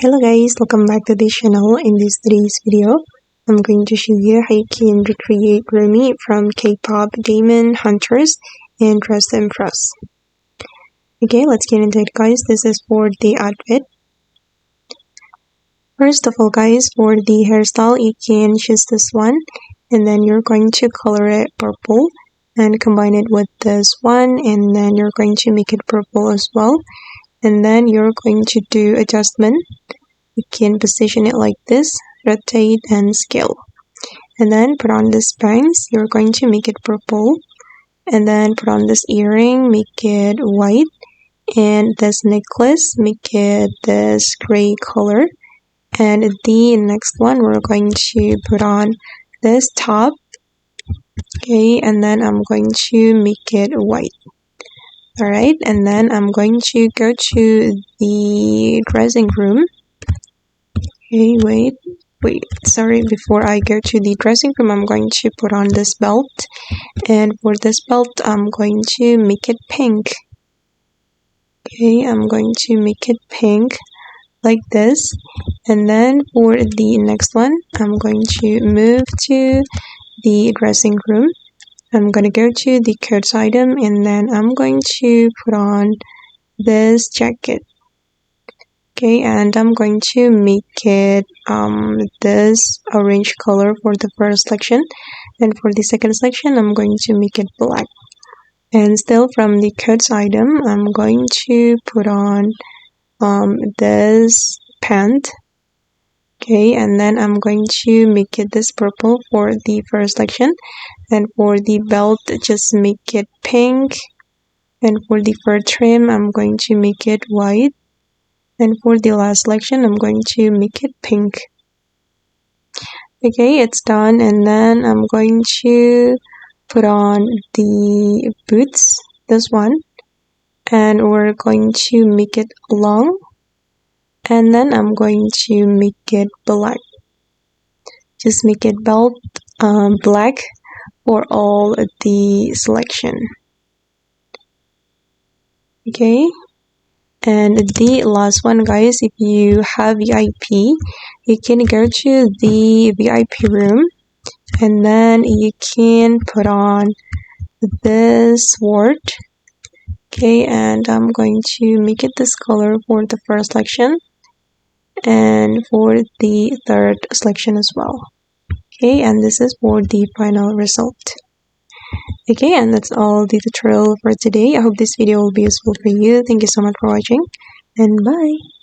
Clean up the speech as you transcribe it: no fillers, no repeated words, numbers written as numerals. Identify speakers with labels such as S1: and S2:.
S1: Hello guys, welcome back to the channel. In today's video, I'm going to show you how you can recreate Rumi from K-pop Demon Hunters and Dress to Impress. Okay, let's get into it guys. This is for the outfit. First of all guys, for the hairstyle, you can choose this one and then you're going to color it purple and combine it with this one, and then you're going to make it purple as well, and then you're going to do adjustment. You can position it like this, rotate and scale, and then put on this bangs. You're going to make it purple, and then put on this earring, make it white, and this necklace, make it this gray color. And the next one, we're going to put on this top, okay, and then I'm going to make it white. Alright, and then I'm going to go to the dressing room. Okay, wait, sorry, before I go to the dressing room, I'm going to put on this belt, and for this belt, I'm going to make it pink. Okay, I'm going to make it pink like this, and then for the next one, I'm going to move to the dressing room. I'm going to go to the coats item, and then I'm going to put on this jacket. Okay, and I'm going to make it this orange color for the first section, and for the second section I'm going to make it black. And still from the coats item, I'm going to put on this pant. Okay, and then I'm going to make it this purple for the first section, and for the belt just make it pink, and for the fur trim I'm going to make it white, and for the last section I'm going to make it pink. Okay, it's done, and then I'm going to put on the boots, this one, and we're going to make it long, and then I'm going to make it black. Just make it belt black for all the selection. Okay, and the last one guys, if you have VIP, you can go to the VIP room, and then you can put on this sword. Okay, and I'm going to make it this color for the first section and for the third selection as well. Okay, and this is for the final result. Okay, and that's all the tutorial for today. I hope this video will be useful for you. Thank you so much for watching, and bye.